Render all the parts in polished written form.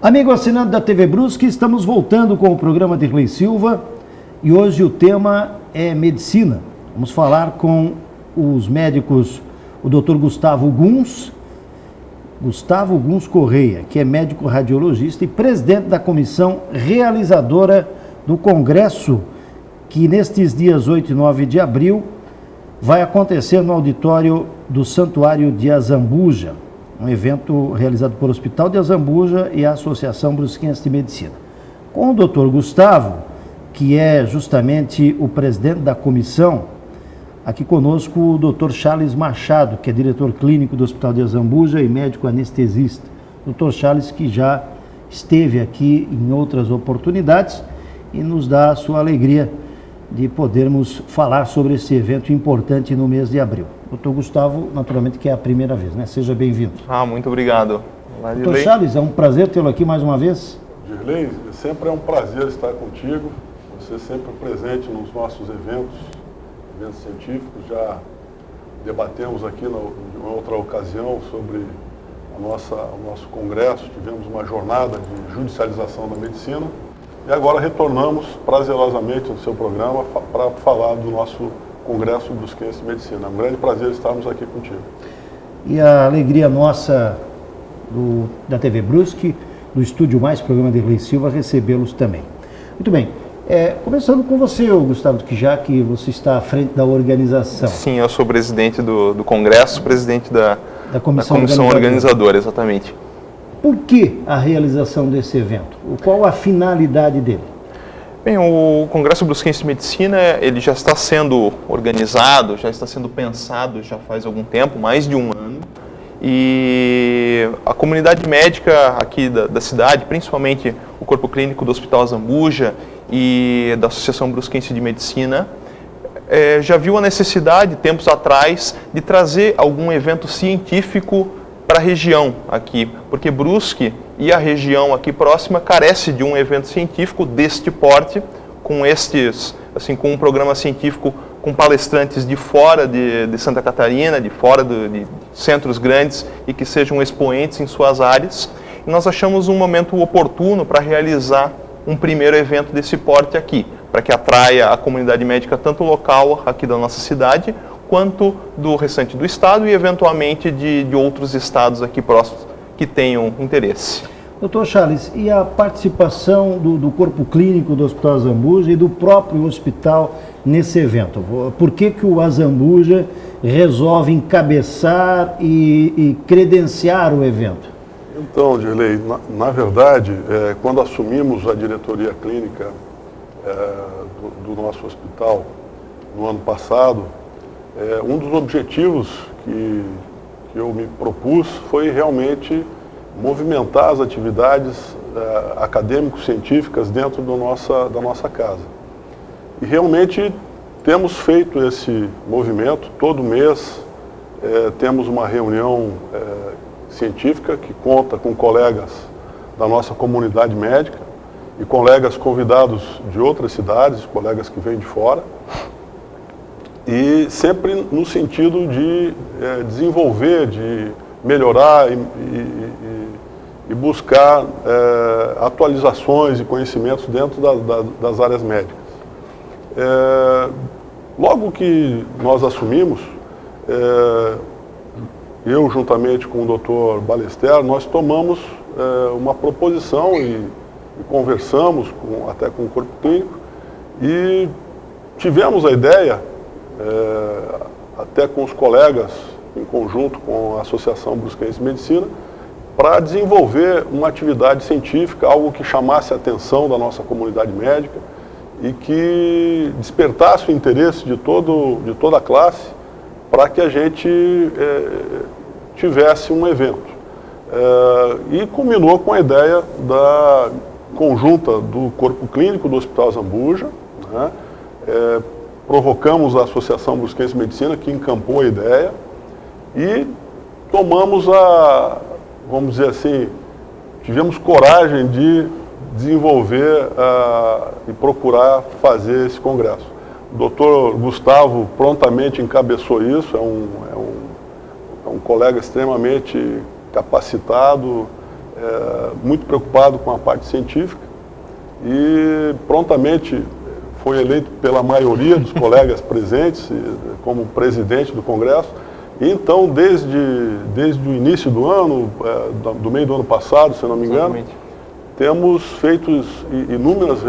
Amigo assinante da TV Brusque, estamos voltando com o programa de Dirley Silva e hoje o tema é medicina. Vamos falar com os médicos, o Dr. Gustavo Guns Correia, que é médico radiologista e presidente da comissão realizadora do congresso que nestes dias 8 e 9 de abril vai acontecer no auditório do Santuário de Azambuja, um evento realizado por Hospital de Azambuja e a Associação Brusquense de Medicina. Com o Dr. Gustavo, que é justamente o presidente da comissão, aqui conosco o Dr. Charles Machado, que é diretor clínico do Hospital de Azambuja e médico anestesista. Dr. Charles, que já esteve aqui em outras oportunidades e nos dá a sua alegria de podermos falar sobre esse evento importante no mês de abril. Dr. Gustavo, naturalmente que é a primeira vez, né? Seja bem-vindo. Muito obrigado. Dr. Charles, é um prazer tê-lo aqui mais uma vez. Dirley, sempre é um prazer estar contigo, você sempre presente nos nossos eventos científicos. Já debatemos aqui em outra ocasião sobre o nosso congresso, tivemos uma jornada de judicialização da medicina e agora retornamos prazerosamente no seu programa para falar do nosso Congresso Brusquense de Medicina. É um grande prazer estarmos aqui contigo. E a alegria nossa da TV Brusque, do Estúdio Mais, programa de Dirley Silva, recebê-los também. Muito bem. Começando com você, Gustavo, que você está à frente da organização. Sim, eu sou presidente do Congresso, presidente da comissão organizadora, exatamente. Por que a realização desse evento? Qual a finalidade dele? Bem, o Congresso Brusquense de Medicina, ele já está sendo organizado, já está sendo pensado já faz algum tempo, mais de um ano, e a comunidade médica aqui da cidade, principalmente o corpo clínico do Hospital Azambuja e da Associação Brusquense de Medicina, já viu a necessidade, tempos atrás, de trazer algum evento científico para a região aqui, porque Brusque e a região aqui próxima carece de um evento científico deste porte, com com um programa científico com palestrantes de fora de Santa Catarina, de fora de centros grandes e que sejam expoentes em suas áreas. E nós achamos um momento oportuno para realizar um primeiro evento desse porte aqui, para que atraia a comunidade médica tanto local aqui da nossa cidade, quanto do restante do estado e eventualmente de outros estados aqui próximos que tenham interesse. Dr. Charles, e a participação do corpo clínico do Hospital Azambuja e do próprio hospital nesse evento? Por que o Azambuja resolve encabeçar e credenciar o evento? Então, Dirley, na verdade, quando assumimos a diretoria clínica do nosso hospital no ano passado, um dos objetivos que eu me propus foi realmente movimentar as atividades acadêmico-científicas dentro da nossa casa. E realmente temos feito esse movimento. Todo mês temos uma reunião científica que conta com colegas da nossa comunidade médica e colegas convidados de outras cidades, colegas que vêm de fora, e sempre no sentido de desenvolver, de melhorar e buscar atualizações e conhecimentos dentro das áreas médicas. Logo que nós assumimos, eu juntamente com o Dr. Balester, nós tomamos uma proposição e conversamos até com o corpo clínico e tivemos a ideia, até com os colegas, em conjunto com a Associação Brusquense de Medicina, para desenvolver uma atividade científica, algo que chamasse a atenção da nossa comunidade médica e que despertasse o interesse de toda a classe para que a gente tivesse um evento. E culminou com a ideia da conjunta do corpo clínico do Hospital Azambuja, né? Provocamos a Associação Brusquense de Medicina, que encampou a ideia, e tomamos vamos dizer assim, tivemos coragem de desenvolver e procurar fazer esse congresso. O Dr. Gustavo prontamente encabeçou isso, é um colega extremamente capacitado, muito preocupado com a parte científica e prontamente foi eleito pela maioria dos colegas presentes como presidente do Congresso. E então, desde o início do ano, do meio do ano passado, se eu não me engano, temos feito inúmeras,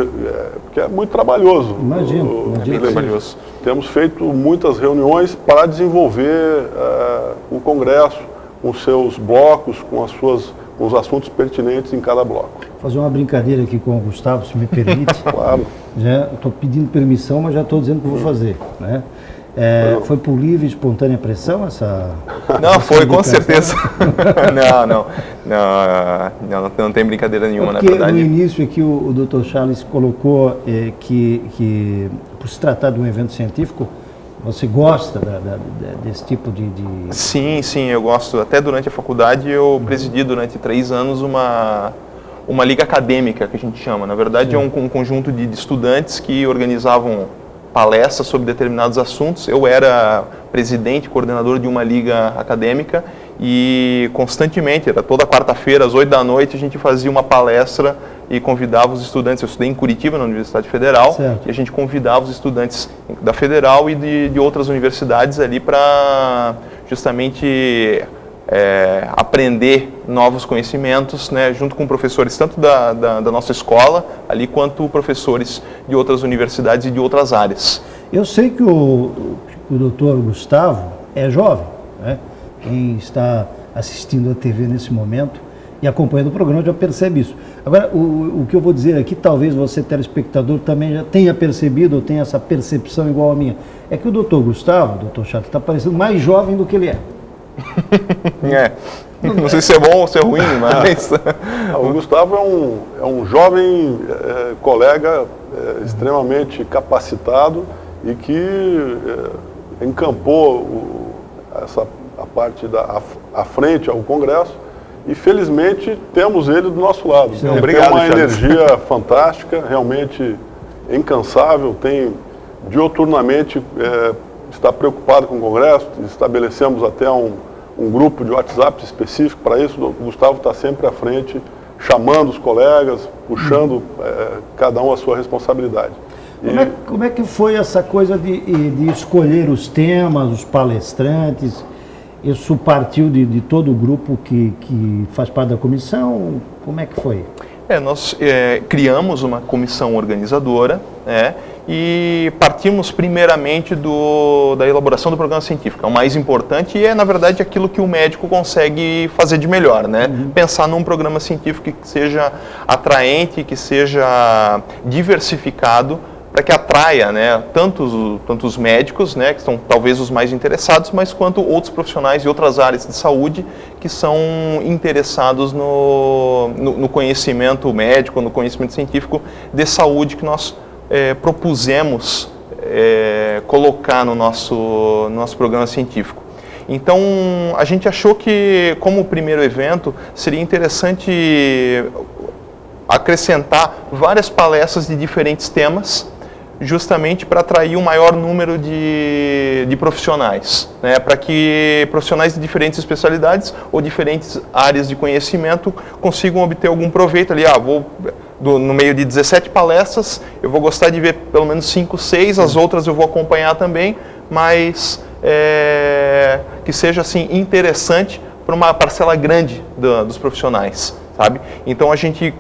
porque é muito trabalhoso. Imagino. É bem trabalhoso. Temos feito muitas reuniões para desenvolver o Congresso, com seus blocos, com os assuntos pertinentes em cada bloco. Vou fazer uma brincadeira aqui com o Gustavo, se me permite. Claro. Já estou pedindo permissão, mas já estou dizendo que vou fazer, né? Foi por livre e espontânea pressão essa... Não, foi, com certeza. Não tem brincadeira nenhuma, na verdade. No início aqui o Dr. Charles colocou que, por se tratar de um evento científico, você gosta desse tipo de... Sim, eu gosto. Até durante a faculdade eu presidi durante 3 anos uma liga acadêmica, que a gente chama. Na verdade, é um conjunto de estudantes que organizavam palestras sobre determinados assuntos. Eu era presidente, coordenador de uma liga acadêmica e constantemente, era toda quarta-feira, às 8 da noite, a gente fazia uma palestra e convidava os estudantes. Eu estudei em Curitiba, na Universidade Federal, certo. E a gente convidava os estudantes da Federal e de outras universidades ali para justamente aprender novos conhecimentos, né, junto com professores tanto da nossa escola ali quanto professores de outras universidades e de outras áreas. Eu sei que o doutor Gustavo é jovem, né? Quem está assistindo a TV nesse momento e acompanhando o programa já percebe isso. Agora, o que eu vou dizer aqui, talvez você, telespectador, também já tenha percebido ou tenha essa percepção igual a minha, é que o doutor Gustavo, doutor Chato, está parecendo mais jovem do que ele é. Não sei se é bom ou se é ruim, mas... O Gustavo é um jovem colega extremamente capacitado e que encampou a parte à frente ao Congresso e felizmente temos ele do nosso lado. Ele Obrigado, tem uma Charles. energia fantástica, realmente incansável, tem dioturnamente está preocupado com o Congresso, estabelecemos até um grupo de WhatsApp específico para isso. O Gustavo está sempre à frente, chamando os colegas, puxando cada um a sua responsabilidade. Como é que foi essa coisa de escolher os temas, os palestrantes? Isso partiu de todo o grupo que faz parte da comissão? Como é que foi? Nós criamos uma comissão organizadora, e partimos primeiramente da elaboração do programa científico. É o mais importante e na verdade, aquilo que o médico consegue fazer de melhor, né? Pensar num programa científico que seja atraente, que seja diversificado, para que atraia, né, tanto os médicos, né, que são talvez os mais interessados, mas quanto outros profissionais de outras áreas de saúde que são interessados no conhecimento médico, no conhecimento científico de saúde que nós propusemos colocar no nosso programa científico. Então, a gente achou que, como primeiro evento, seria interessante acrescentar várias palestras de diferentes temas, justamente para atrair um maior número de profissionais, né? Para que profissionais de diferentes especialidades ou diferentes áreas de conhecimento consigam obter algum proveito ali. No meio de 17 palestras, eu vou gostar de ver pelo menos 5, 6, as outras eu vou acompanhar também, mas que seja assim interessante para uma parcela grande dos profissionais, sabe? Então a gente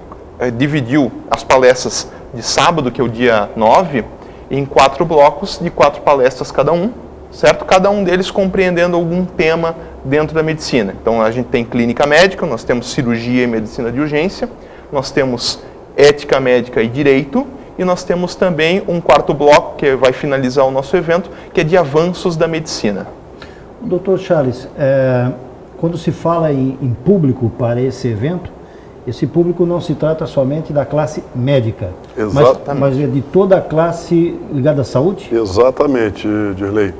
dividiu as palestras de sábado, que é o dia 9, em 4 blocos de 4 palestras cada um, certo? Cada um deles compreendendo algum tema dentro da medicina. Então a gente tem clínica médica, nós temos cirurgia e medicina de urgência, nós temos ética médica e direito, e nós temos também um 4º bloco, que vai finalizar o nosso evento, que é de avanços da medicina. Doutor Charles, quando se fala em público para esse evento, esse público não se trata somente da classe médica, mas é de toda a classe ligada à saúde? Exatamente, Dirley.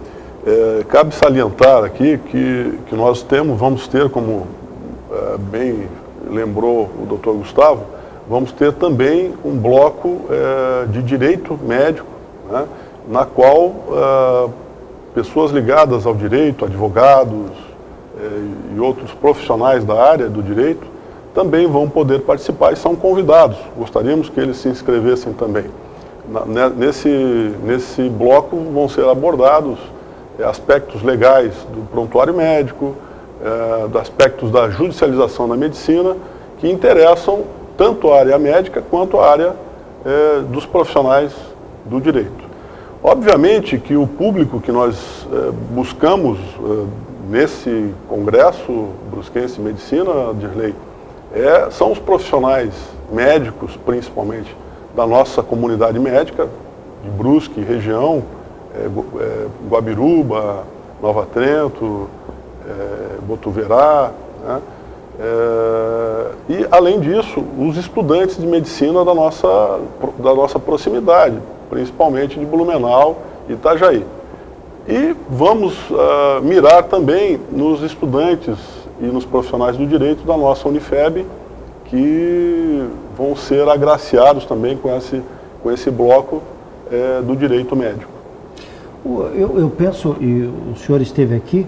Cabe salientar aqui que nós vamos ter, como bem lembrou o doutor Gustavo, vamos ter também um bloco de direito médico, né, na qual pessoas ligadas ao direito, advogados e outros profissionais da área do direito, também vão poder participar e são convidados. Gostaríamos que eles se inscrevessem também. Nesse bloco vão ser abordados aspectos legais do prontuário médico, aspectos da judicialização na medicina, que interessam tanto a área médica quanto a área dos profissionais do direito. Obviamente que o público que nós buscamos nesse Congresso Brusquense Medicina, Dirley, são os profissionais médicos, principalmente, da nossa comunidade médica, de Brusque, região, Guabiruba, Nova Trento, Botuverá, né? E, além disso, os estudantes de medicina da nossa proximidade, principalmente de Blumenau e Itajaí. E vamos mirar também nos estudantes e nos profissionais do direito da nossa Unifeb, que vão ser agraciados também com esse bloco do direito médico. Eu penso, e o senhor esteve aqui,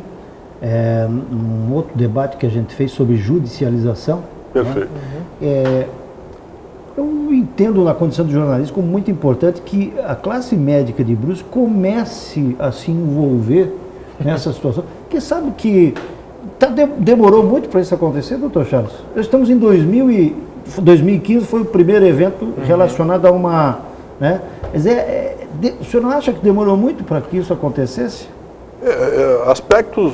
num outro debate que a gente fez sobre judicialização. Perfeito. Né? Eu entendo na condição de jornalista como muito importante que a classe médica de Brusque comece a se envolver nessa situação, porque sabe que demorou muito para isso acontecer, doutor Charles? Nós estamos em 2015, foi o primeiro evento relacionado a uma... Né? Quer dizer, o senhor não acha que demorou muito para que isso acontecesse? Aspectos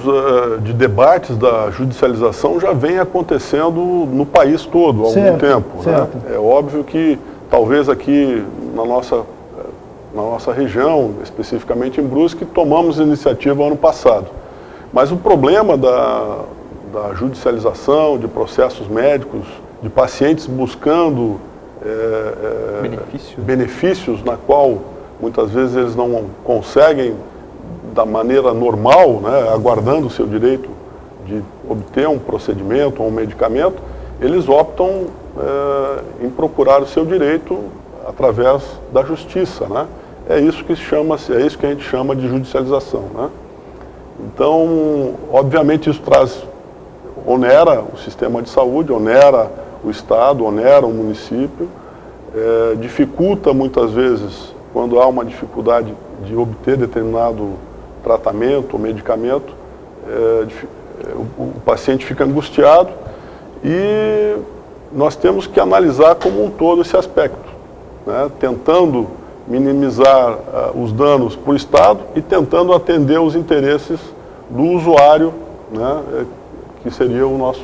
de debates da judicialização já vem acontecendo no país todo há algum tempo. Certo. Né? É óbvio que talvez aqui na nossa região, especificamente em Brusque, tomamos iniciativa ano passado. Mas o problema da judicialização de processos médicos, de pacientes buscando benefícios na qual muitas vezes eles não conseguem da maneira normal, né, aguardando o seu direito de obter um procedimento ou um medicamento, eles optam em procurar o seu direito através da justiça, né? É isso que a gente chama de judicialização, né? Então, obviamente isso onera o sistema de saúde, onera o Estado, onera o município, dificulta muitas vezes, quando há uma dificuldade de obter determinado tratamento ou medicamento, o paciente fica angustiado e nós temos que analisar como um todo esse aspecto, né? Tentando minimizar os danos para o Estado e tentando atender os interesses do usuário, né? Que seria o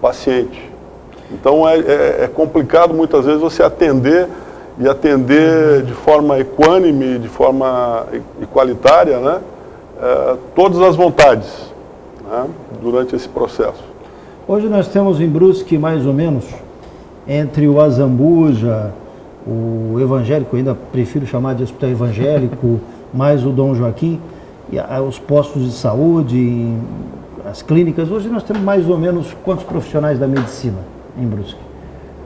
paciente. Então é complicado muitas vezes você atender de forma equânime, de forma igualitária, né? Todas as vontades, né? Durante esse processo. Hoje nós temos em Brusque mais ou menos, entre o Azambuja, o evangélico, ainda prefiro chamar de hospital evangélico, mais o Dom Joaquim, e os postos de saúde, as clínicas. Hoje nós temos mais ou menos quantos profissionais da medicina em Brusque?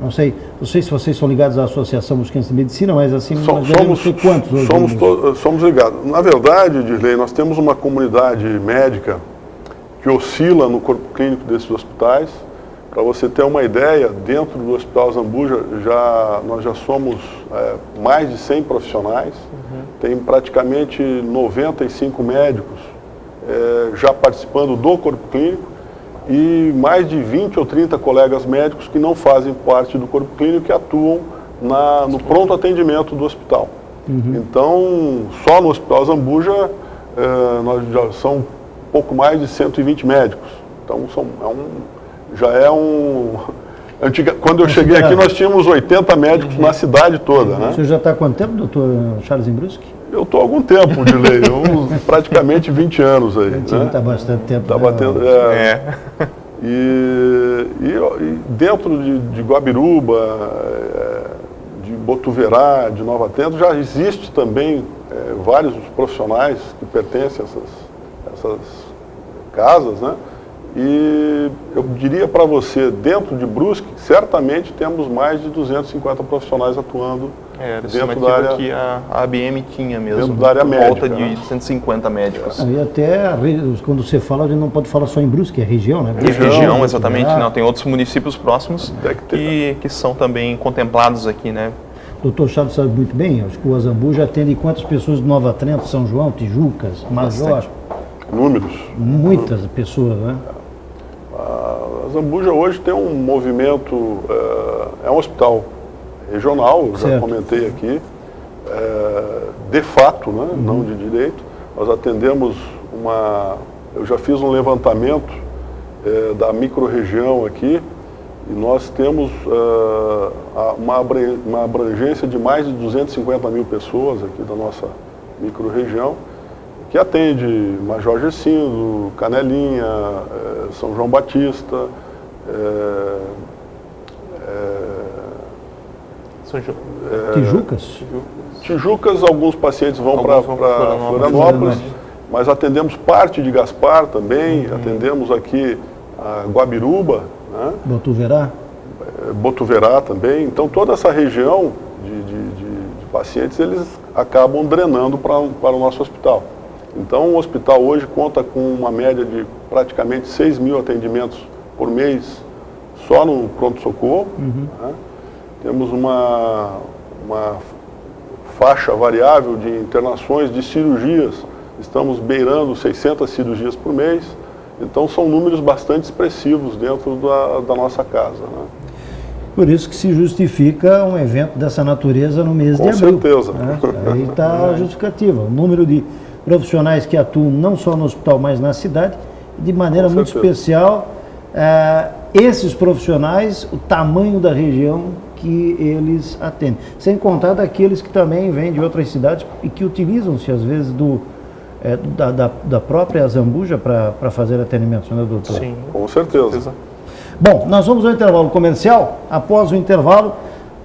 Não sei se vocês são ligados à Associação Brusquense de Medicina, mas assim, nós devemos ter quantos hoje? Somos ligados. Na verdade, Dirley, nós temos uma comunidade médica que oscila no corpo clínico desses hospitais. Para você ter uma ideia, dentro do Hospital Azambuja, nós já somos mais de 100 profissionais, tem praticamente 95 médicos já participando do corpo clínico, e mais de 20 ou 30 colegas médicos que não fazem parte do corpo clínico, que atuam no pronto atendimento do hospital. Então, só no Hospital Azambuja, nós já são pouco mais de 120 médicos. Então, quando eu cheguei aqui, nós tínhamos 80 médicos na cidade toda. Né? O senhor já está há quanto tempo, doutor Charles, em Brusque? Eu estou há algum tempo, Dirley, praticamente 20 anos aí. Está bastante tempo. Está batendo. E dentro de Guabiruba, de Botuverá, de Nova Trento, já existe também vários profissionais que pertencem a essas casas, né? E eu diria para você, dentro de Brusque, certamente temos mais de 250 profissionais atuando dentro da área que a ABM tinha mesmo, dentro da área médica, volta de 150 médicos. E até, quando você fala, a gente não pode falar só em Brusque, é região, né? Região, exatamente. Não, tem outros municípios próximos que são também contemplados aqui, né? O doutor Charles sabe muito bem, acho que o Azambuja atende quantas pessoas de Nova Trento, São João, Tijucas, Major? Números. Muitas pessoas, né? A Azambuja hoje tem um movimento, é um hospital regional, já comentei aqui, de fato, né, não de direito. Nós atendemos eu já fiz um levantamento da micro-região aqui, e nós temos uma abrangência de mais de 250 mil pessoas aqui da nossa micro-região, que atende Major Gercindo, Canelinha, São João Batista, Tijucas? Tijucas, alguns pacientes vão para Florianópolis, mas atendemos parte de Gaspar também, atendemos aqui a Guabiruba, né? Botuverá também. Então toda essa região de pacientes, eles acabam drenando para o nosso hospital. Então o hospital hoje conta com uma média de praticamente 6 mil atendimentos por mês só no pronto-socorro. Né? Temos uma faixa variável de internações, de cirurgias, estamos beirando 600 cirurgias por mês, então são números bastante expressivos dentro da nossa casa. Né? Por isso que se justifica um evento dessa natureza no mês de abril. Com certeza. Né? Aí está a justificativa, o número de profissionais que atuam não só no hospital, mas na cidade, de maneira muito especial, esses profissionais, o tamanho da região que eles atendem. Sem contar daqueles que também vêm de outras cidades e que utilizam-se, às vezes, da própria Azambuja para fazer atendimentos, né, doutor? Sim, com certeza. Bom, nós vamos ao intervalo comercial. Após o intervalo,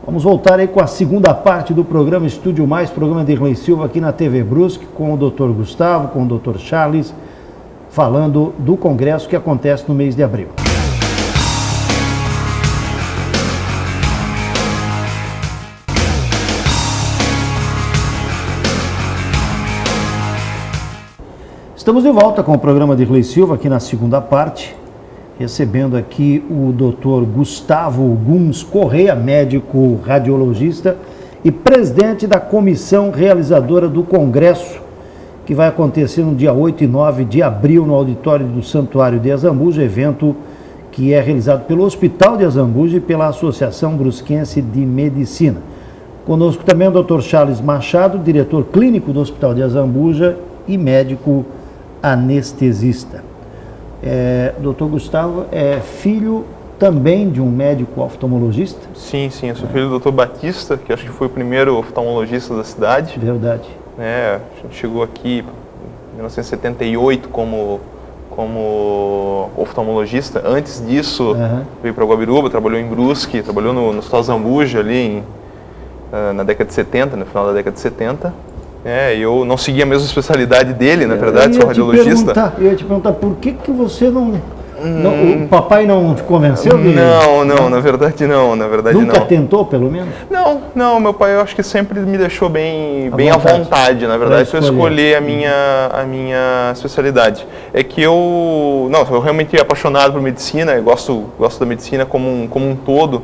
vamos voltar aí com a segunda parte do programa Estúdio Mais, programa de Irlei Silva aqui na TV Brusque, com o doutor Gustavo, com o doutor Charles, falando do congresso que acontece no mês de abril. Estamos de volta com o programa de Irlei Silva, aqui na segunda parte, recebendo aqui o Dr. Gustavo Guns Correia, médico radiologista e presidente da comissão realizadora do congresso, que vai acontecer no dia 8 e 9 de abril no auditório do Santuário de Azambuja, evento que é realizado pelo Hospital de Azambuja e pela Associação Brusquense de Medicina. Conosco também o Dr. Charles Machado, diretor clínico do Hospital de Azambuja e médico anestesista. Doutor Gustavo é filho também de um médico oftalmologista? Sim, eu sou filho do Dr. Batista, que acho que foi o primeiro oftalmologista da cidade. Verdade. A gente chegou aqui em 1978 como oftalmologista. Antes disso, veio para Guabiruba, trabalhou em Brusque, trabalhou no Hospital Azambuja ali na década de 70, no final da década de 70. Eu não segui a mesma especialidade dele, na verdade, sou radiologista. Eu ia te perguntar, por que você não... o papai não te convenceu dele? Não, na verdade não. Nunca tentou, pelo menos? Não, meu pai eu acho que sempre me deixou bem à vontade, na verdade, se eu escolher a minha especialidade. É que eu realmente apaixonado por medicina, eu gosto da medicina como um todo.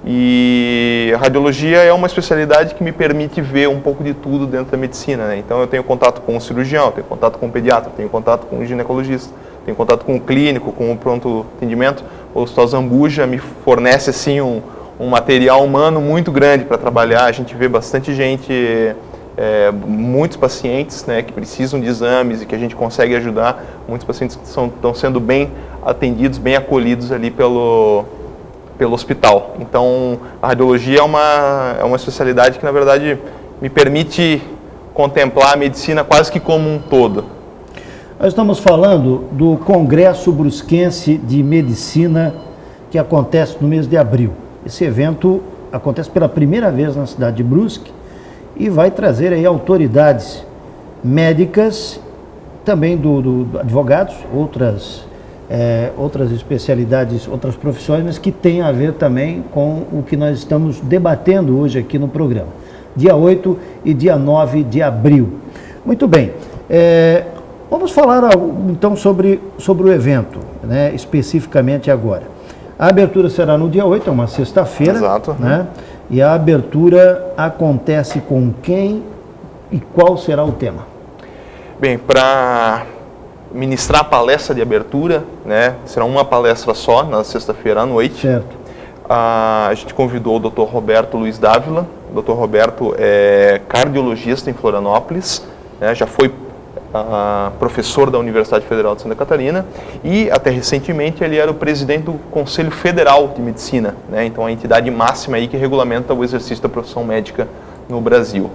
E a radiologia é uma especialidade que me permite ver um pouco de tudo dentro da medicina, né? Então eu tenho contato com o cirurgião, tenho contato com o pediatra, tenho contato com o ginecologista, tenho contato com o clínico, com o pronto atendimento. O Hospital Azambuja me fornece assim um material humano muito grande para trabalhar. A gente vê bastante gente, muitos pacientes, né, que precisam de exames e que a gente consegue ajudar. Muitos pacientes que estão sendo bem atendidos, bem acolhidos ali pelo hospital. Então, a radiologia é uma especialidade que, na verdade, me permite contemplar a medicina quase que como um todo. Nós estamos falando do Congresso Brusquense de Medicina, que acontece no mês de abril. Esse evento acontece pela primeira vez na cidade de Brusque e vai trazer aí autoridades médicas, também do advogados, outras outras especialidades, outras profissões, mas que tem a ver também com o que nós estamos debatendo hoje aqui no programa. Dia 8 e dia 9 de abril. Muito bem. Vamos falar então sobre o evento, né, especificamente agora. A abertura será no dia 8, é uma sexta-feira. Exato. Né? E a abertura acontece com quem e qual será o tema? Bem, para ministrar a palestra de abertura, né, será uma palestra só, na sexta-feira à noite. Certo. A gente convidou o Dr. Roberto Luiz Dávila. O Dr. Roberto é cardiologista em Florianópolis, né, já foi professor da Universidade Federal de Santa Catarina e até recentemente ele era o presidente do Conselho Federal de Medicina, né? Então a entidade máxima aí que regulamenta o exercício da profissão médica no Brasil.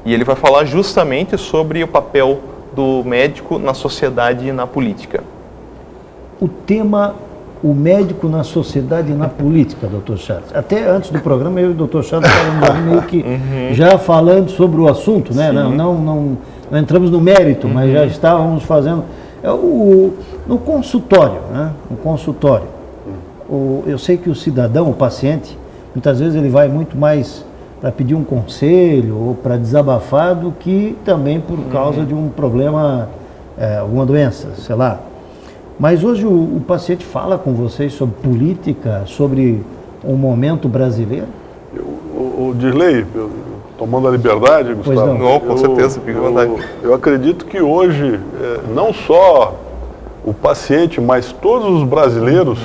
E ele vai falar justamente sobre o papel do médico na sociedade e na política. O tema, o médico na sociedade e na política, doutor Charles. Até antes do programa, eu e o doutor Charles estávamos meio que já falando sobre o assunto, né? Não entramos no mérito, mas já estávamos fazendo. No consultório, né? No consultório. Eu sei que o cidadão, o paciente, muitas vezes ele vai muito mais para pedir um conselho ou para desabafar do que também por causa de um problema, alguma doença, sei lá. Mas hoje o paciente fala com vocês sobre política, sobre o momento brasileiro? O Dirley, tomando a liberdade, Gustavo. Não, com certeza, fica à vontade. Eu acredito que hoje, não só o paciente, mas todos os brasileiros,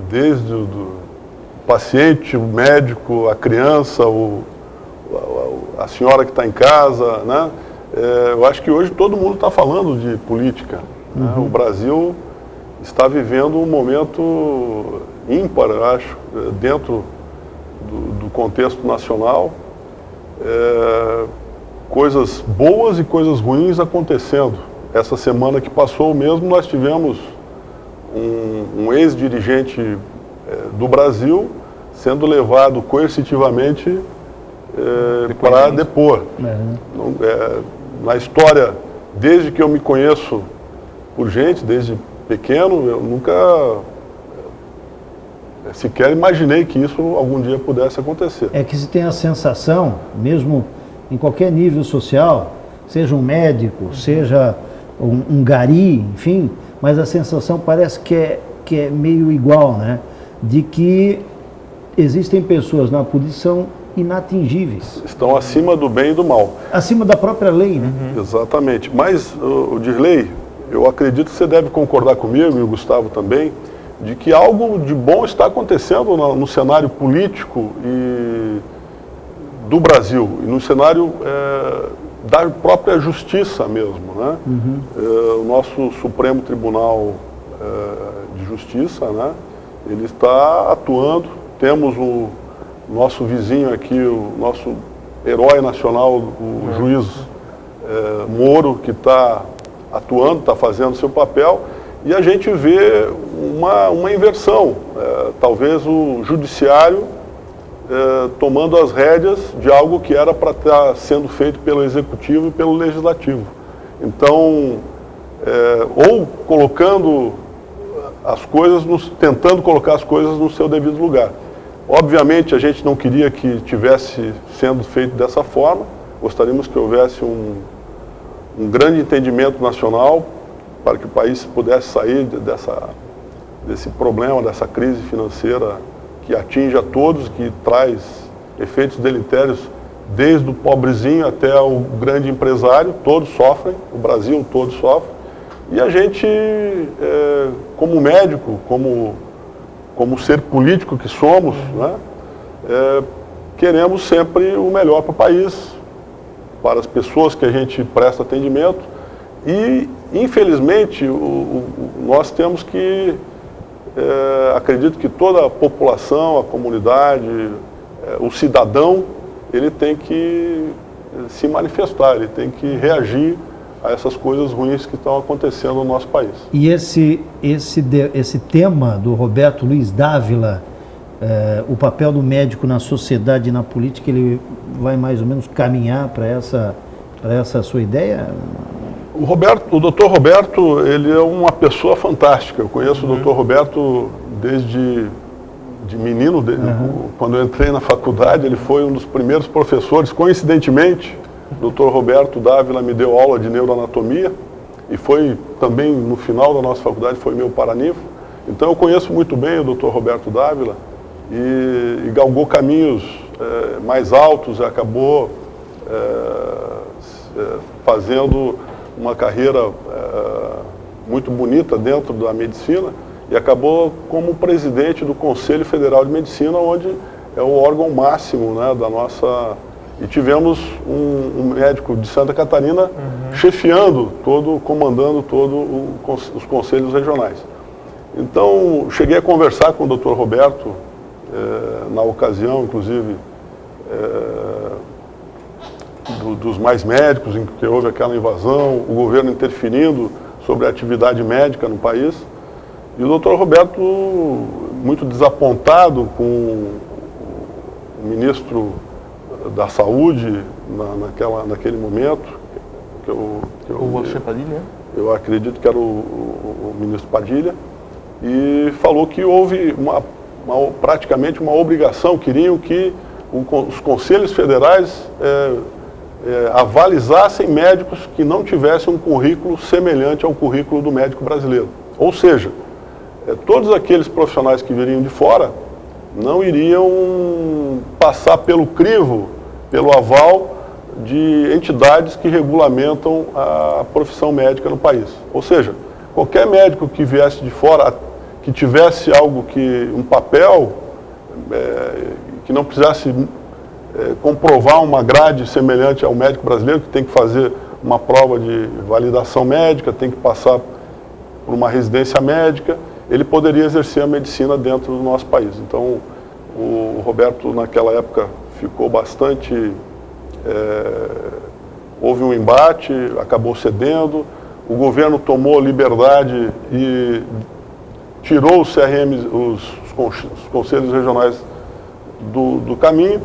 desde o paciente, o médico, a criança, a senhora que está em casa, né? Eu acho que hoje todo mundo está falando de política. Né? O Brasil está vivendo um momento ímpar, eu acho, dentro do contexto nacional. Coisas boas e coisas ruins acontecendo. Essa semana que passou mesmo, nós tivemos um ex-dirigente do Brasil sendo levado coercitivamente para depor. Na história, desde que eu me conheço por gente, desde pequeno, eu nunca sequer imaginei que isso algum dia pudesse acontecer. É que se tem a sensação, mesmo em qualquer nível social, seja um médico, seja um gari, enfim, mas a sensação parece que é meio igual, né? De que existem pessoas na polícia que são inatingíveis. Estão acima do bem e do mal. Acima da própria lei, né? Exatamente. Mas, o Dirley, eu acredito que você deve concordar comigo, e o Gustavo também, de que algo de bom está acontecendo no cenário político do Brasil, e no cenário da própria justiça mesmo, né? O nosso Supremo Tribunal de Justiça, né? Ele está atuando. Temos o nosso vizinho aqui, o nosso herói nacional, o juiz Moro, que está atuando, está fazendo seu papel, e a gente vê uma inversão, talvez o judiciário tomando as rédeas de algo que era para estar sendo feito pelo executivo e pelo legislativo. Então, ou colocando as coisas, tentando colocar as coisas no seu devido lugar. Obviamente, a gente não queria que tivesse sendo feito dessa forma, gostaríamos que houvesse um grande entendimento nacional para que o país pudesse sair desse problema, dessa crise financeira que atinge a todos, que traz efeitos deletérios desde o pobrezinho até o grande empresário. Todos sofrem, o Brasil todo sofre. E a gente, como médico, como ser político que somos, né, queremos sempre o melhor para o país, para as pessoas que a gente presta atendimento. E, infelizmente, nós temos que, acredito que toda a população, a comunidade, o cidadão, ele tem que se manifestar, ele tem que reagir a essas coisas ruins que estão acontecendo no nosso país. E esse tema do Roberto Luiz Dávila, o papel do médico na sociedade e na política, ele vai mais ou menos caminhar para essa sua ideia? O Dr. Roberto, ele é uma pessoa fantástica. Eu conheço o Dr. Roberto desde menino, quando eu entrei na faculdade, ele foi um dos primeiros professores. Coincidentemente, o Dr. Roberto Dávila me deu aula de neuroanatomia e foi também, no final da nossa faculdade, foi meu paraninfo. Então eu conheço muito bem o Dr. Roberto Dávila e galgou caminhos mais altos e acabou fazendo uma carreira muito bonita dentro da medicina e acabou como presidente do Conselho Federal de Medicina, onde é o órgão máximo, né, da nossa... E tivemos um médico de Santa Catarina chefiando comandando os conselhos regionais. Então, cheguei a conversar com o Dr. Roberto, na ocasião, inclusive, dos mais médicos, em que houve aquela invasão, o governo interferindo sobre a atividade médica no país. E o Dr. Roberto, muito desapontado com o ministro da Saúde naquele momento, o Alexandre Padilha? Eu acredito que era o ministro Padilha, e falou que houve praticamente uma obrigação, queriam que os conselhos federais avalizassem médicos que não tivessem um currículo semelhante ao currículo do médico brasileiro. Ou seja, todos aqueles profissionais que viriam de fora não iriam passar pelo crivo, pelo aval de entidades que regulamentam a profissão médica no país. Ou seja, qualquer médico que viesse de fora, que tivesse um papel, que não precisasse comprovar uma grade semelhante ao médico brasileiro, que tem que fazer uma prova de validação médica, tem que passar por uma residência médica, ele poderia exercer a medicina dentro do nosso país. Então, o Roberto, naquela época, ficou bastante... houve um embate, acabou cedendo, o governo tomou liberdade e tirou os CRMs, os conselhos regionais do caminho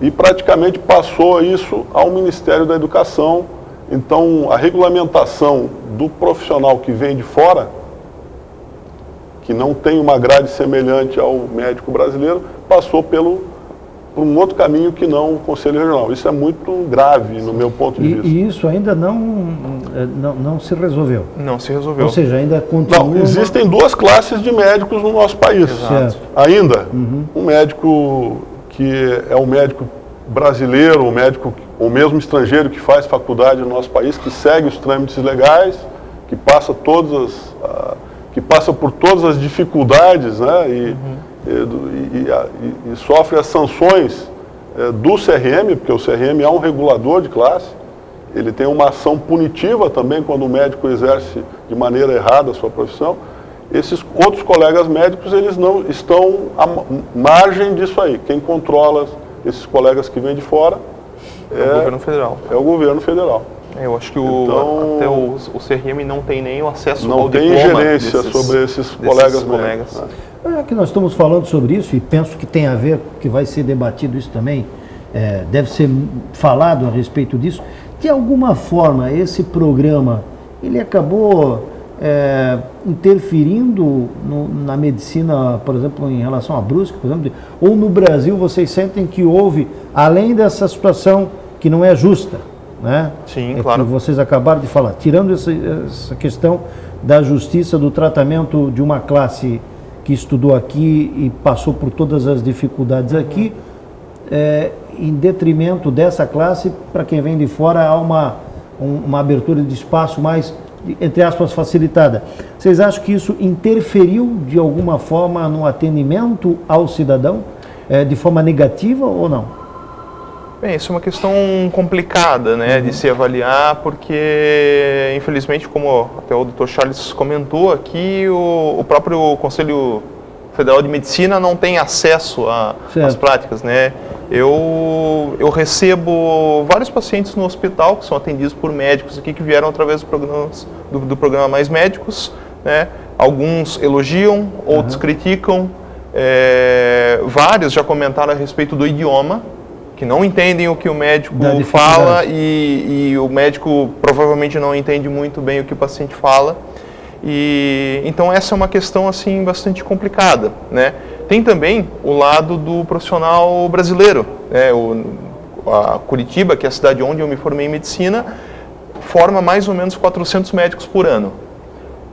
e praticamente passou isso ao Ministério da Educação. Então, a regulamentação do profissional que vem de fora, que não tem uma grade semelhante ao médico brasileiro, passou por um outro caminho que não o Conselho Regional. Isso é muito grave, no meu ponto de vista. E isso ainda não se resolveu? Não se resolveu. Ou seja, ainda continua... Não, existem duas classes de médicos no nosso país. Exato. Ainda, um médico que é um médico brasileiro, um médico ou mesmo estrangeiro que faz faculdade no nosso país, que segue os trâmites legais, que passa por todas as dificuldades, né, e sofre as sanções do CRM, porque o CRM é um regulador de classe, ele tem uma ação punitiva também quando o médico exerce de maneira errada a sua profissão. Esses outros colegas médicos, eles não estão à margem disso aí. Quem controla esses colegas que vêm de fora é o governo federal. É o governo federal. Eu acho que até o CRM não tem nem o acesso ao diploma. Não tem ingerência sobre esses colegas médicos. Já que nós estamos falando sobre isso, e penso que tem a ver, que vai ser debatido isso também, deve ser falado a respeito disso, de alguma forma esse programa, ele acabou interferindo na medicina, por exemplo, em relação à Brusque, por exemplo, ou no Brasil vocês sentem que houve, além dessa situação que não é justa, né? Sim, claro. Que vocês acabaram de falar, tirando essa questão da justiça, do tratamento de uma classe que estudou aqui e passou por todas as dificuldades aqui, em detrimento dessa classe, para quem vem de fora, há uma abertura de espaço mais, entre aspas, facilitada. Vocês acham que isso interferiu de alguma forma no atendimento ao cidadão, de forma negativa ou não? Bem, isso é uma questão complicada, né, de se avaliar, porque, infelizmente, como até o Dr. Charles comentou aqui, o próprio Conselho Federal de Medicina não tem acesso às práticas, né. Eu recebo vários pacientes no hospital que são atendidos por médicos aqui que vieram através do programa Mais Médicos, né. Alguns elogiam, outros criticam, vários já comentaram a respeito do idioma, que não entendem o que o médico Da fala e o médico provavelmente não entende muito bem o que o paciente fala. E então essa é uma questão assim bastante complicada, né? Tem também o lado do profissional brasileiro, né? A Curitiba, que é a cidade onde eu me formei em medicina, forma mais ou menos 400 médicos por ano.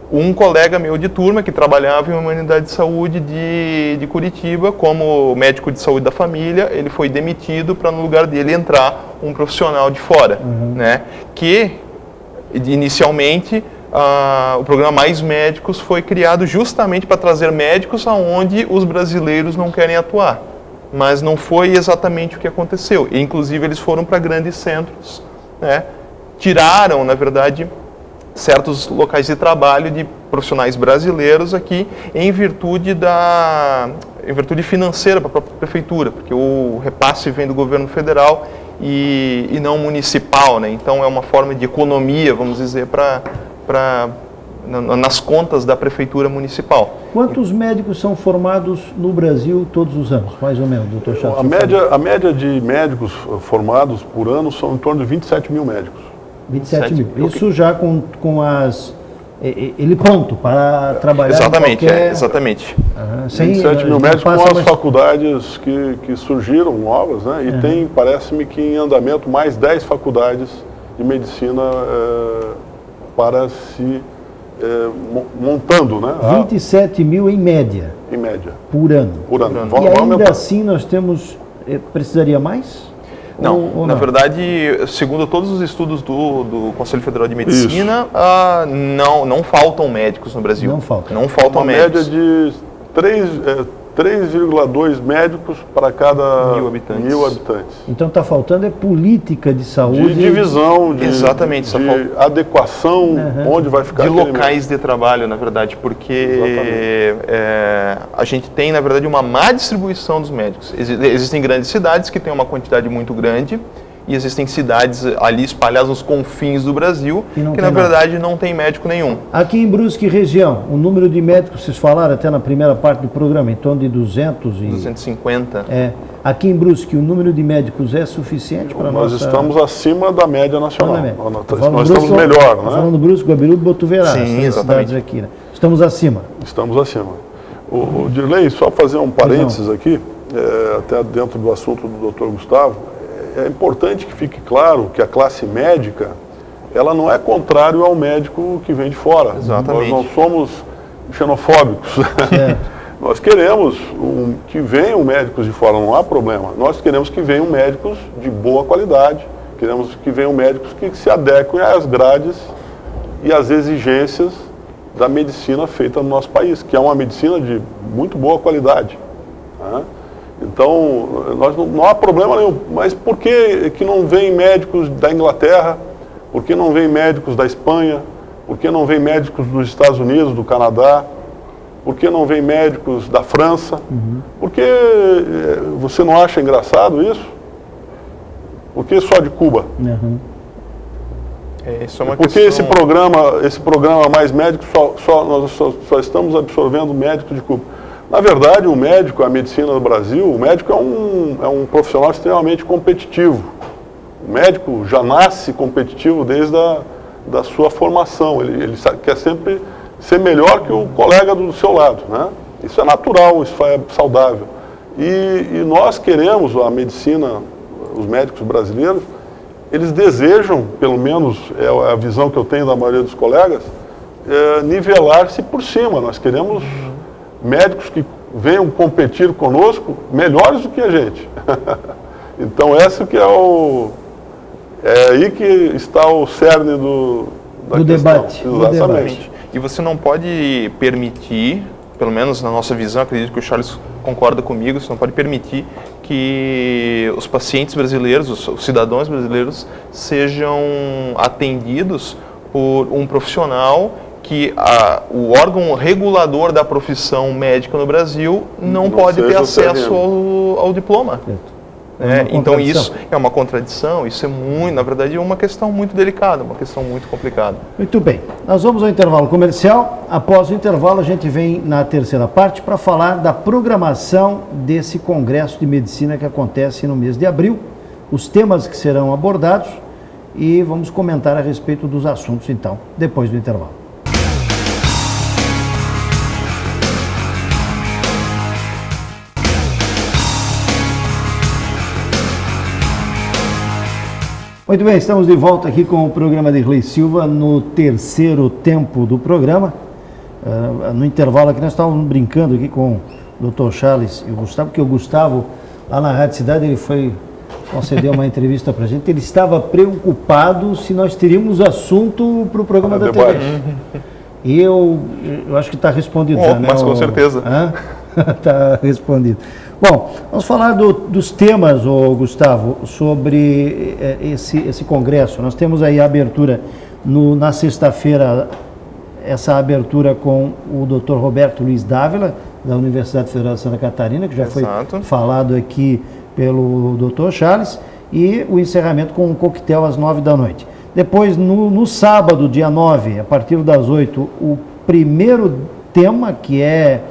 Um colega meu de turma que trabalhava em uma unidade de saúde de Curitiba como médico de saúde da família, ele foi demitido para no lugar dele entrar um profissional de fora, né? Que inicialmente o programa Mais Médicos foi criado justamente para trazer médicos aonde os brasileiros não querem atuar. Mas não foi exatamente o que aconteceu. E, inclusive, eles foram para grandes centros, né? Tiraram, na verdade, certos locais de trabalho de profissionais brasileiros aqui em virtude financeira para a própria prefeitura, porque o repasse vem do governo federal e não municipal, né? Então, é uma forma de economia, vamos dizer, nas contas da prefeitura municipal. Quantos médicos são formados no Brasil todos os anos, mais ou menos, doutor Chato? A média de médicos formados por ano são em torno de 27 mil médicos. 27 mil. Isso já com as... Ele pronto para trabalhar exatamente, em qualquer... Exatamente. 27 mil médicos com as faculdades que surgiram novas, né? E tem, parece-me que em andamento, mais 10 faculdades de medicina para se montando, né? 27 mil em média. Em média. Por ano. Por ano. E ainda assim nós temos... precisaria mais? Não, ou na não? verdade, segundo todos os estudos do Conselho Federal de Medicina, não faltam médicos no Brasil. Não faltam. Não faltam médicos. Uma média de 3,2 médicos para cada 1.000 habitantes. Então está faltando política de saúde. De divisão, exatamente, de adequação, onde vai ficar de locais de trabalho, na verdade, porque a gente tem, na verdade, uma má distribuição dos médicos. Existem grandes cidades que têm uma quantidade muito grande e existem cidades ali espalhadas nos confins do Brasil que na verdade não tem médico nenhum. Aqui em Brusque região, o número de médicos, vocês falaram até na primeira parte do programa, em torno de 250. Aqui em Brusque, o número de médicos é suficiente para nós? Nós estamos acima da média nacional. Nós estamos melhor, né? Falando Brusque, Guabirudo, Botuverá, as cidades aqui, né? Estamos acima. Estamos acima. O Dirley, só fazer um parênteses aqui, até dentro do assunto do Dr. Gustavo, é importante que fique claro que a classe médica, ela não é contrário ao médico que vem de fora. Exatamente. Nós não somos xenofóbicos. Nós queremos que venham médicos de fora, não há problema. Nós queremos que venham médicos de boa qualidade, queremos que venham médicos que se adequem às grades e às exigências da medicina feita no nosso país, que é uma medicina de muito boa qualidade, né? Então, não há problema nenhum. Mas por que não vem médicos da Inglaterra? Por que não vem médicos da Espanha? Por que não vem médicos dos Estados Unidos, do Canadá? Por que não vem médicos da França? Por que você não acha engraçado isso? Por que só de Cuba? Isso é uma Por que esse programa Mais Médicos, nós só estamos absorvendo médicos de Cuba? Na verdade, o médico, a medicina do Brasil, o médico é um profissional extremamente competitivo. O médico já nasce competitivo desde da sua formação. Ele quer sempre ser melhor que o colega do seu lado, né? Isso é natural, isso é saudável. E nós queremos, a medicina, os médicos brasileiros, eles desejam, pelo menos é a visão que eu tenho da maioria dos colegas, nivelar-se por cima. Nós queremos médicos que venham competir conosco melhores do que a gente. Então esse que é aí que está o cerne do debate. Exatamente. E você não pode permitir, pelo menos na nossa visão, acredito que o Charles concorda comigo, você não pode permitir que os pacientes brasileiros, os cidadãos brasileiros, sejam atendidos por um profissional que o órgão regulador da profissão médica no Brasil não pode ter acesso ao diploma. Então isso é uma contradição, isso é muito, na verdade, uma questão muito delicada, uma questão muito complicada. Muito bem, nós vamos ao intervalo comercial. Após o intervalo a gente vem na terceira parte para falar da programação desse Congresso de Medicina que acontece no mês de abril. os temas que serão abordados e vamos comentar a respeito dos assuntos, então, depois do intervalo. Muito bem, estamos de volta aqui com o programa de Irlei Silva no terceiro tempo do programa. No intervalo aqui nós estávamos brincando aqui com o Dr. Charles e o Gustavo, porque o Gustavo, lá na Rádio Cidade, ele foi conceder uma entrevista para a gente, ele estava preocupado se nós teríamos assunto para o programa da TV. E eu acho que está respondido já, né? Mas com certeza. Está respondido. Bom, vamos falar dos temas, Gustavo, sobre esse congresso. Nós temos aí a abertura na sexta-feira, essa abertura com o Dr. Roberto Luiz Dávila, da Universidade Federal de Santa Catarina, que já foi falado aqui pelo Dr. Charles, e o encerramento com um coquetel às 9 da noite. Depois, no sábado, dia 9, a partir das 8, o primeiro tema, que é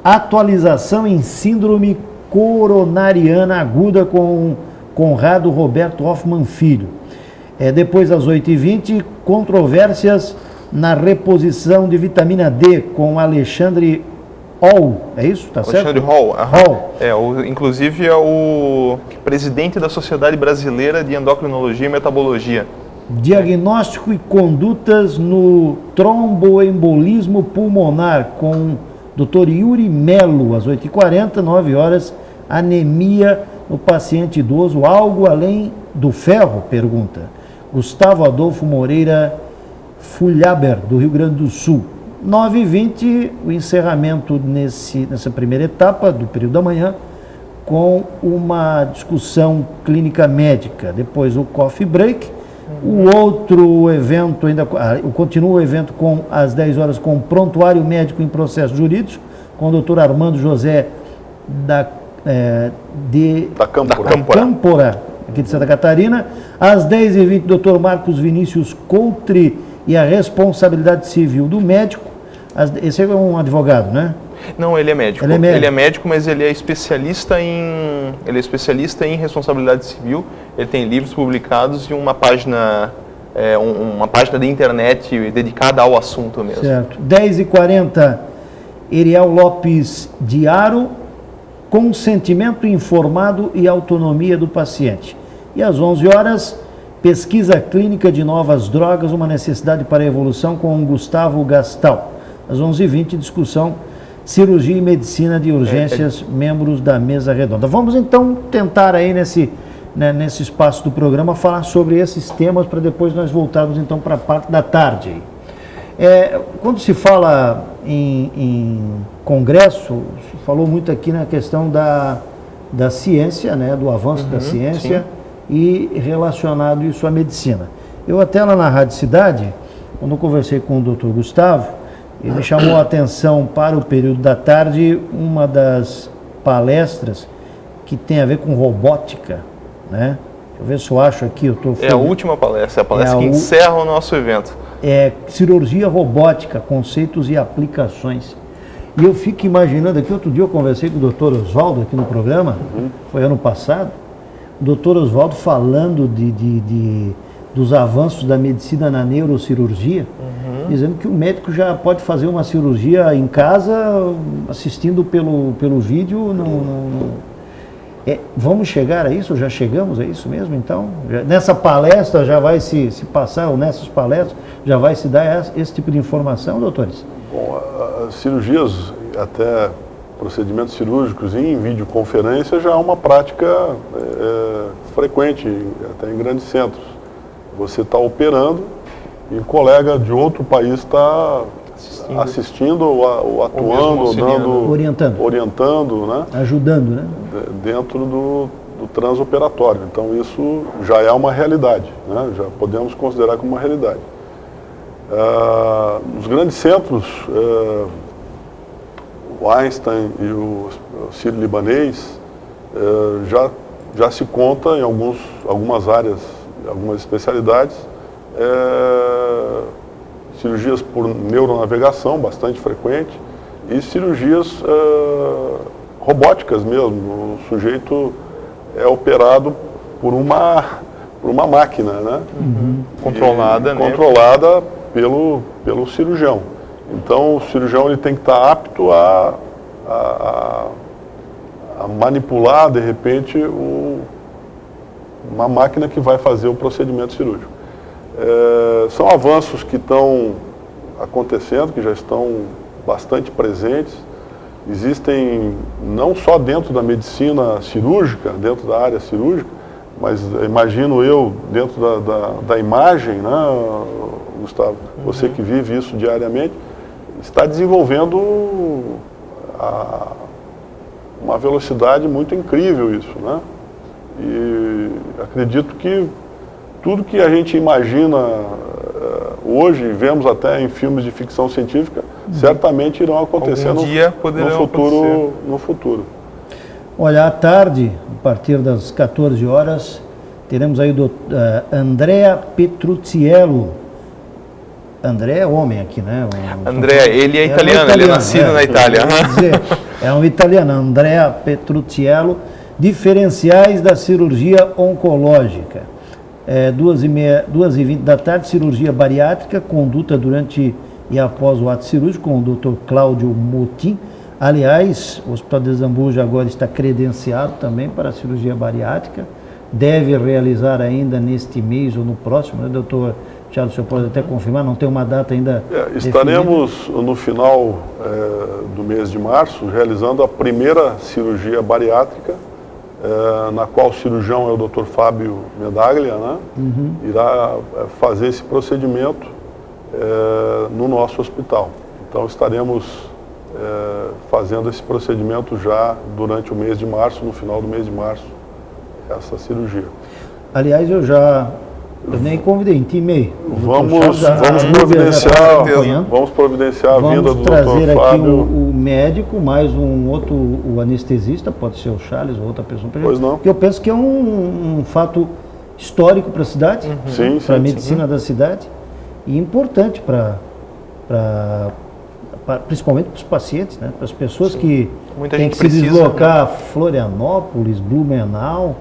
atualização em síndrome coronariana aguda com Conrado Roberto Hoffmann Filho. Depois, às 8h20, controvérsias na reposição de vitamina D com Alexandre Hall, é isso? Tá certo? Alexandre Hall. Inclusive é o presidente da Sociedade Brasileira de Endocrinologia e Metabologia. Diagnóstico e condutas no tromboembolismo pulmonar com Dr. Yuri Melo, às 8h40, 9 horas, anemia no paciente idoso, algo além do ferro? Pergunta. Gustavo Adolfo Moreira Fulhaber, do Rio Grande do Sul. 9h20, o encerramento nessa primeira etapa do período da manhã, com uma discussão clínica médica. Depois o coffee break. O outro evento, continua o evento às 10 horas com prontuário médico em processos jurídicos, com o doutor Armando José da Câmpora, aqui de Santa Catarina. Às 10h20, doutor Marcos Vinícius Coutre e a responsabilidade civil do médico. Esse é um advogado, né? Não, ele é médico. Ele é médico, mas ele é especialista em responsabilidade civil. Ele tem livros publicados e uma página de internet dedicada ao assunto mesmo. Certo. 10h40, Eriel Lopes Diaro, consentimento informado e autonomia do paciente. E às 11 horas, pesquisa clínica de novas drogas, uma necessidade para a evolução, com Gustavo Gastal. Às 11h20, discussão cirurgia e medicina de urgências, membros da mesa redonda. Vamos então tentar aí nesse espaço do programa falar sobre esses temas para depois nós voltarmos então para a parte da tarde. Quando se fala em congresso, se falou muito aqui na questão da ciência, né, do avanço da ciência, sim, e relacionado isso à medicina. Eu até lá na Rádio Cidade, quando eu conversei com o Dr. Gustavo, ele me chamou a atenção para o período da tarde, uma das palestras que tem a ver com robótica, né? Deixa eu ver se eu acho aqui. A última palestra, a palestra que encerra o nosso evento. Cirurgia robótica, conceitos e aplicações. E eu fico imaginando aqui, outro dia eu conversei com o Dr. Oswaldo aqui no programa, foi ano passado, o Dr. Oswaldo falando dos avanços da medicina na neurocirurgia, dizendo que o médico já pode fazer uma cirurgia em casa, assistindo pelo vídeo. Vamos chegar a isso? Já chegamos a isso mesmo, então? Nessa palestra já vai se passar, ou nessas palestras, já vai se dar esse tipo de informação, doutores? Bom, as cirurgias, até procedimentos cirúrgicos em videoconferência, já é uma prática frequente, até em grandes centros. Você está operando e o colega de outro país está assistindo ou atuando, ou orientando, né? Ajudando, né? Dentro do transoperatório. Então isso já é uma realidade, né? Já podemos considerar como uma realidade. Os grandes centros, o Einstein e o Sírio-Libanês, já se conta em algumas áreas, algumas especialidades, cirurgias por neuronavegação, bastante frequente, e cirurgias robóticas mesmo. O sujeito é operado por uma máquina, né? Controlada, né? Controlada pelo cirurgião. Então, o cirurgião ele tem que estar apto a manipular, de repente, uma máquina que vai fazer o procedimento cirúrgico. São avanços que estão acontecendo, que já estão bastante presentes. Existem, não só dentro da medicina cirúrgica, dentro da área cirúrgica, mas imagino eu, dentro da imagem, né, Gustavo, você que vive isso diariamente, está desenvolvendo uma velocidade muito incrível isso, né? E acredito que tudo que a gente imagina hoje, vemos até em filmes de ficção científica, certamente irão acontecer no futuro. Olha, à tarde, a partir das 14 horas, teremos aí o Andrea Petrucciello. André é homem aqui, né? André, ele é italiano, ele é nascido na Itália. É um italiano, Andrea Petrucciello, diferenciais da cirurgia oncológica. 2h20 da tarde, cirurgia bariátrica, conduta durante e após o ato cirúrgico, com o Dr. Cláudio Motim. Aliás, o Hospital de Zambuja agora está credenciado também para a cirurgia bariátrica. Deve realizar ainda neste mês ou no próximo, né, doutor Charles? O senhor pode até confirmar, não tem uma data ainda estaremos definida. No final do mês de março realizando a primeira cirurgia bariátrica, na qual o cirurgião é o Dr. Fábio Medaglia, né? Irá fazer esse procedimento no nosso hospital. Então estaremos fazendo esse procedimento já durante o mês de março, no final do mês de março, essa cirurgia. Aliás, eu nem convidei, intimei. Vamos providenciar a vinda do Dr. Fábio. Vamos trazer aqui o médico, mais o anestesista, pode ser o Charles ou outra pessoa. Pois não. Porque eu penso que é um fato histórico para a cidade, para a medicina da cidade, e importante principalmente para os pacientes, né? Para as pessoas que têm que se deslocar a Florianópolis, Blumenau.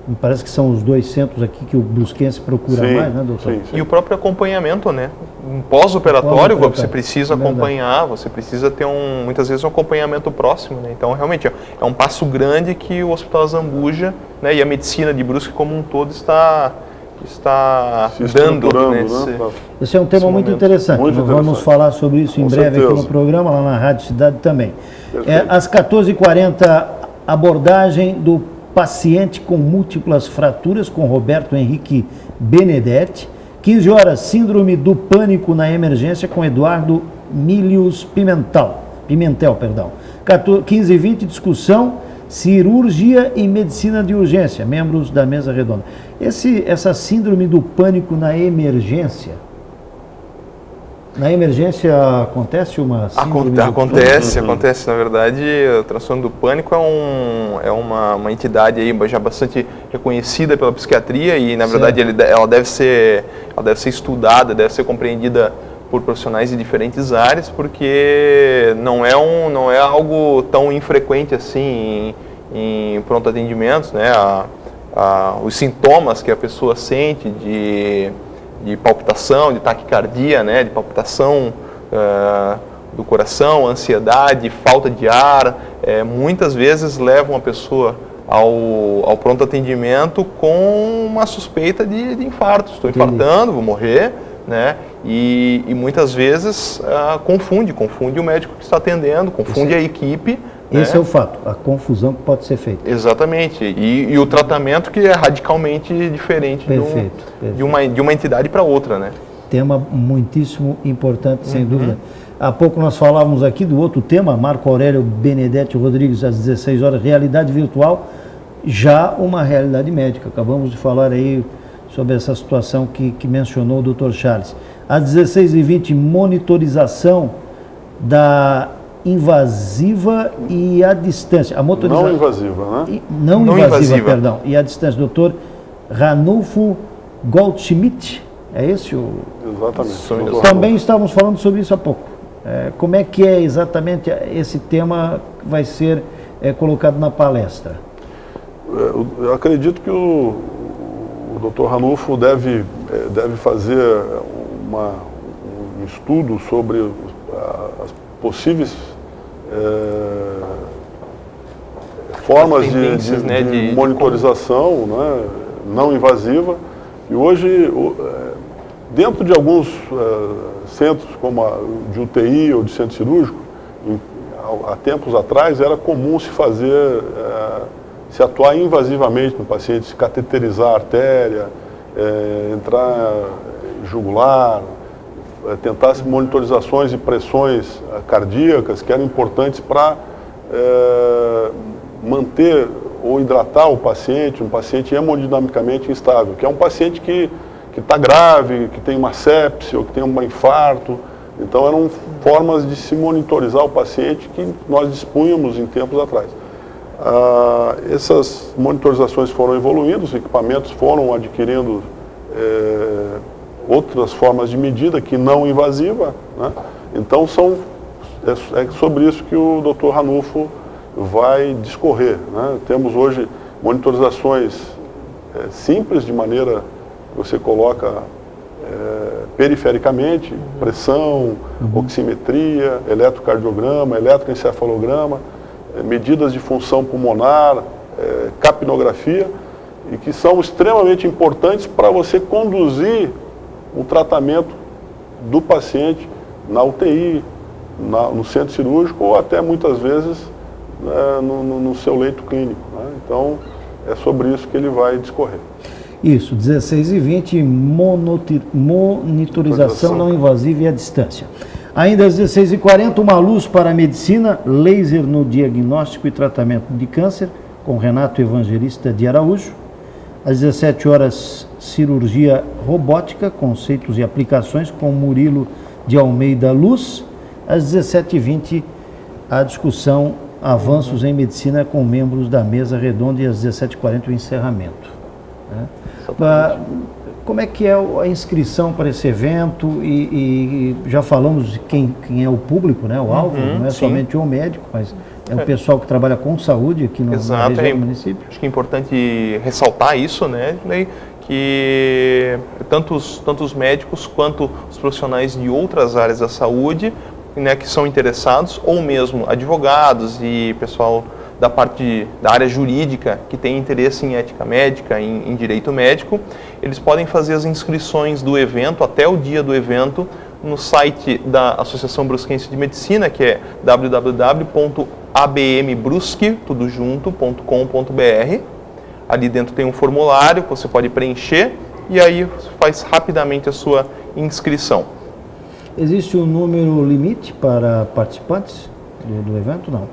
Me parece que são os dois centros aqui que o brusquense procura mais, né, doutor? Sim. E o próprio acompanhamento, né? Um pós-operatório, você precisa acompanhar, você precisa ter muitas vezes um acompanhamento próximo, né? Então, realmente, é um passo grande que o Hospital Zambuja, né, e a medicina de Brusque como um todo está dando, né? Esse é um tema muito interessante. Nós vamos falar sobre isso em breve aqui no programa, lá na Rádio Cidade também. Às 14h40, abordagem do paciente com múltiplas fraturas, com Roberto Henrique Benedetti. 15 horas, síndrome do pânico na emergência, com Eduardo Milius Pimentel. 15h20, discussão, cirurgia e medicina de urgência, membros da mesa redonda. Essa síndrome do pânico na emergência, acontece uma síndrome acontece. Na verdade, o transtorno do pânico é uma entidade aí já bastante reconhecida pela psiquiatria e, na verdade, ela deve ser estudada, deve ser compreendida por profissionais de diferentes áreas, porque não é algo tão infrequente assim em pronto atendimentos, né? Os sintomas que a pessoa sente de palpitação, de taquicardia, né, de palpitação do coração, ansiedade, falta de ar, muitas vezes levam a pessoa ao pronto atendimento com uma suspeita de infarto. Estou infartando, vou morrer, né? E muitas vezes confunde o médico que está atendendo, confunde a equipe. Esse é o fato, a confusão que pode ser feita. Exatamente. E o tratamento que é radicalmente diferente de uma entidade para outra, né? Tema muitíssimo importante, sem dúvida. Há pouco nós falávamos aqui do outro tema, Marco Aurélio Benedetti Rodrigues, às 16 horas, realidade virtual, já uma realidade médica. Acabamos de falar aí sobre essa situação que mencionou o Dr. Charles. Às 16h20, monitorização da invasiva e a distância. Não invasiva, né? Não invasiva, perdão. E a distância. Doutor Ranulfo Goldschmidt, é esse o... Exatamente. Também estávamos falando sobre isso há pouco. Como é que é exatamente esse tema que vai ser colocado na palestra? Eu acredito que o Dr. Ranulfo deve fazer um estudo sobre as possíveis formas de monitorização, né, não invasiva. E hoje, dentro de alguns centros, como de UTI ou de centro cirúrgico, há tempos atrás era comum se atuar invasivamente no paciente, se cateterizar a artéria, entrar jugular, tentar monitorizações e pressões cardíacas que eram importantes para manter ou hidratar o paciente, um paciente hemodinamicamente instável, que é um paciente que está grave, que tem uma sepse ou que tem um infarto. Então eram formas de se monitorizar o paciente que nós dispunhamos em tempos atrás. Essas monitorizações foram evoluindo, os equipamentos foram adquirindo outras formas de medida que não invasiva, né? Então é sobre isso que o Dr. Ranulfo vai discorrer, né? Temos hoje monitorizações simples, de maneira que você coloca perifericamente, pressão, oximetria, eletrocardiograma, eletroencefalograma, medidas de função pulmonar, capnografia, e que são extremamente importantes para você conduzir o tratamento do paciente na UTI, no centro cirúrgico ou até muitas vezes no seu leito clínico, né? Então é sobre isso que ele vai discorrer. Isso, 16h20, monitorização não invasiva e à distância. Ainda às 16h40, uma luz para a medicina, laser no diagnóstico e tratamento de câncer, com Renato Evangelista de Araújo. Às 17 horas, cirurgia robótica, conceitos e aplicações, com Murilo de Almeida Luz. Às 17h20, a discussão avanços em medicina com membros da mesa redonda, e às 17h40 o encerramento. Né? Como é que é a inscrição para esse evento? E já falamos de quem é o público, né? O alvo, não é somente o médico, mas é o pessoal que trabalha com saúde aqui na região do município. Acho que é importante ressaltar isso, né? Que tanto os médicos quanto os profissionais de outras áreas da saúde, né, que são interessados, ou mesmo advogados e pessoal da parte da área jurídica que tem interesse em ética médica, em direito médico, eles podem fazer as inscrições do evento até o dia do evento no site da Associação Brusquense de Medicina, que é www.abmbrusque.com.br. Ali dentro tem um formulário que você pode preencher e aí você faz rapidamente a sua inscrição. Existe um número limite para participantes do evento? Não.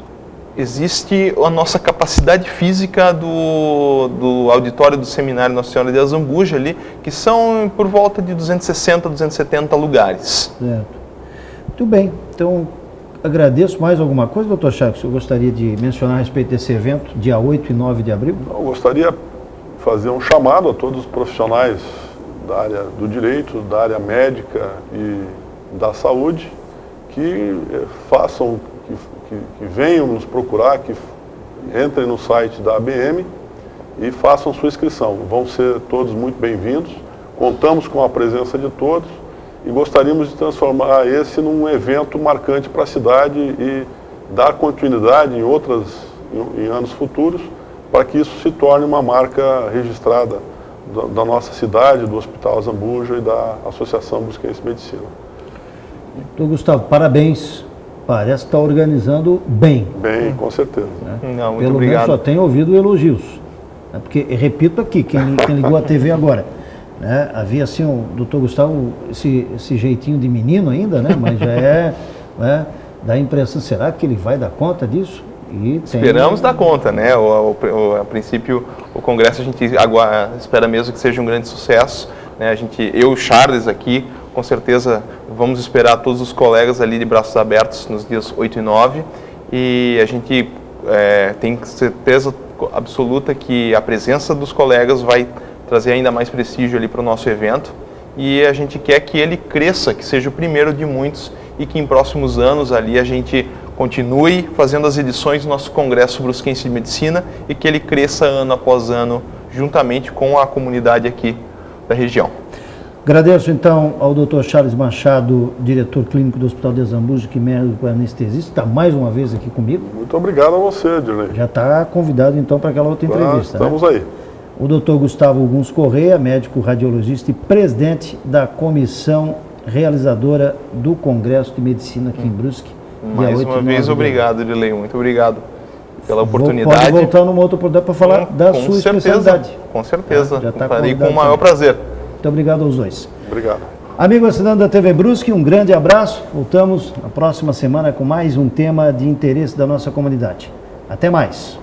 Existe a nossa capacidade física do auditório do Seminário Nossa Senhora de Azambuja ali, que são por volta de 260, 270 lugares. Certo. Muito bem. Então, agradeço. Mais alguma coisa, doutor Chaves, que eu gostaria de mencionar a respeito desse evento, dia 8 e 9 de abril? Eu gostaria de fazer um chamado a todos os profissionais da área do direito, da área médica e da saúde, que façam, que venham nos procurar, que entrem no site da ABM e façam sua inscrição. Vão ser todos muito bem-vindos, contamos com a presença de todos e gostaríamos de transformar esse num evento marcante para a cidade e dar continuidade em anos futuros, para que isso se torne uma marca registrada da nossa cidade, do Hospital Azambuja e da Associação Brusquense de Medicina. Doutor Gustavo, parabéns. Parece estar organizando bem. Bem, com certeza. Né? Não, muito Pelo obrigado. menos só tenho ouvido elogios. Né? Porque, repito aqui, quem ligou a TV agora, né? Havia assim, o doutor Gustavo, esse jeitinho de menino ainda, né? Mas já né? Dá a impressão, será que ele vai dar conta disso? Esperamos dar conta, né? A princípio, o congresso a gente espera mesmo que seja um grande sucesso, né? Eu e o Charles aqui, com certeza vamos esperar todos os colegas ali de braços abertos nos dias 8 e 9, e a gente tem certeza absoluta que a presença dos colegas vai trazer ainda mais prestígio ali para o nosso evento, e a gente quer que ele cresça, que seja o primeiro de muitos, e que em próximos anos ali a gente continue fazendo as edições do nosso Congresso Brusquense de Medicina e que ele cresça ano após ano, juntamente com a comunidade aqui da região. Agradeço então ao Dr. Charles Machado, diretor clínico do Hospital de Zambujo, que médico anestesista, está mais uma vez aqui comigo. Muito obrigado a você, Dirley. Já está convidado então para aquela outra entrevista. Estamos, né? aí. O Dr. Gustavo Guns Correia, médico radiologista e presidente da comissão realizadora do Congresso de Medicina aqui em Brusque. Mais uma vez, obrigado, Dirlei. Muito obrigado pela oportunidade. Pode voltar numa outra oportunidade para falar da sua especialidade. Com certeza, Já tá farei com o convidado maior também. prazer. Muito obrigado aos dois. Obrigado. Amigo assinante da TV Brusque, um grande abraço. Voltamos na próxima semana com mais um tema de interesse da nossa comunidade. Até mais.